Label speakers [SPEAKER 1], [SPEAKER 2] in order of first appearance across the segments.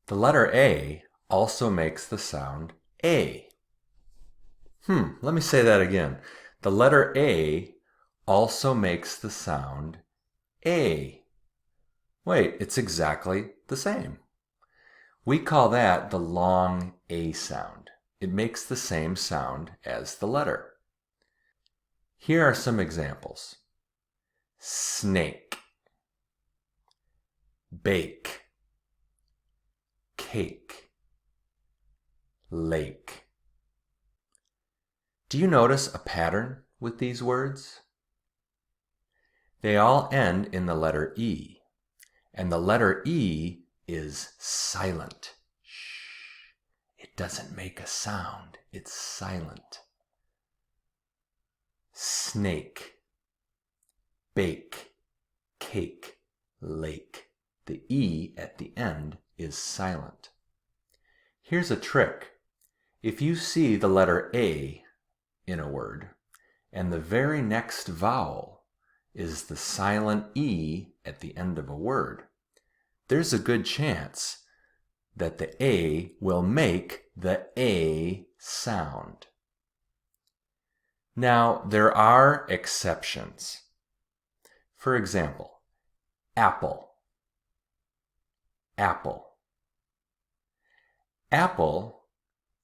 [SPEAKER 1] The letter A also makes the sound A. Let me say that again. The letter A also makes the sound A. Wait, it's exactly the same. We call that the long A sound. It makes the same sound as the letter. Here are some examples. Snake, bake, cake, lake. Do you notice a pattern with these words? They all end in the letter E, and the letter E is silent. Shh. It doesn't make a sound. It's silent. Snake, bake, cake, lake. The E at the end is silent. Here's a trick. If you see the letter A in a word, and the very next vowel is the silent E at the end of a word, there's a good chance that the A will make the A sound. Now, there are exceptions. For example, apple, apple. Apple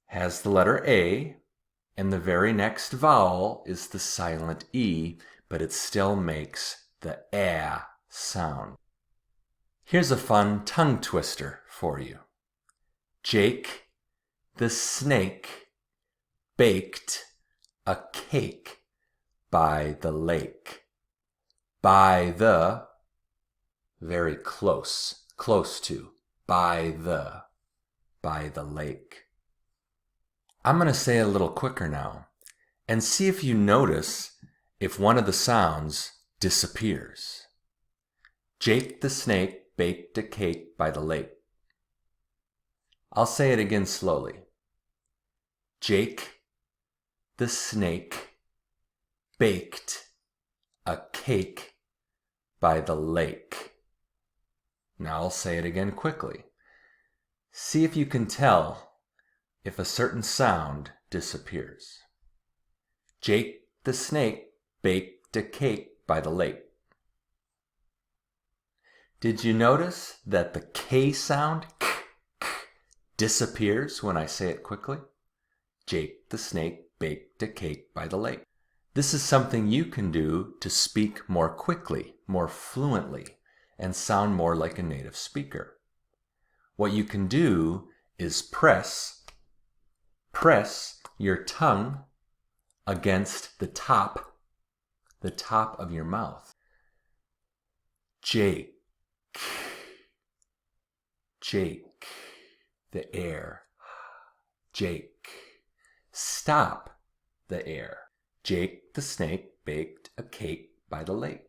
[SPEAKER 1] has the letter A, and the very next vowel is the silent E, but it still makes the A sound. Here's a fun tongue twister for you. Jake the snake baked a cake by the lake. By the, very close to, by the lake. I'm going to say it a little quicker now, and see if you notice if one of the sounds disappears. Jake the snake baked a cake by the lake. I'll say it again slowly. Jake the snake baked a cake by the lake. Now I'll say it again quickly. See if you can tell if a certain sound disappears. Jake the snake baked a cake by the lake. Did you notice that the K sound disappears when I say it quickly? Jake the snake baked a cake by the lake. This is something you can do to speak more quickly, more fluently, and sound more like a native speaker. What you can do is press your tongue against the top of your mouth. Jake, the air. Jake, stop the air. Jake the snake baked a cake by the lake.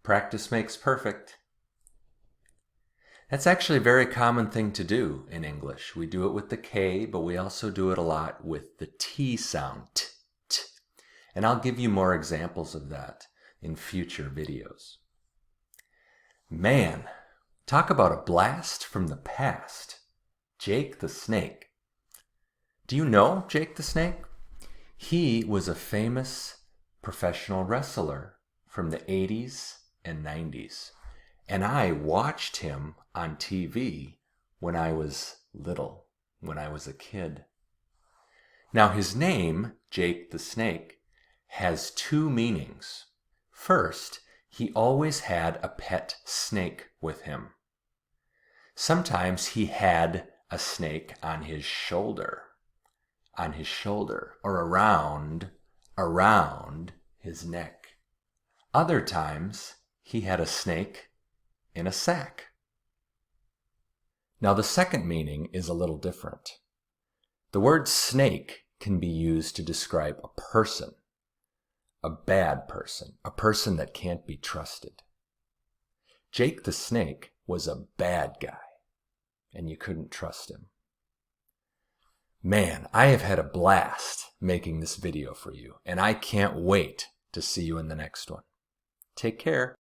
[SPEAKER 1] Practice makes perfect. That's actually a very common thing to do in English. We do it with the K, but we also do it a lot with the T sound, t. And I'll give you more examples of that in future videos. Man, talk about a blast from the past. Jake the Snake. Do you know Jake the Snake? He was a famous professional wrestler from the 80s and 90s. And I watched him on TV when I was little, when I was a kid. Now his name, Jake the Snake, has two meanings. First, he always had a pet snake with him. Sometimes he had a snake on his shoulder, or around his neck. Other times, he had a snake in a sack. Now the second meaning is a little different. The word snake can be used to describe a person, a bad person, a person that can't be trusted. Jake the Snake was a bad guy, and you couldn't trust him. Man, I have had a blast making this video for you, and I can't wait to see you in the next one. Take care.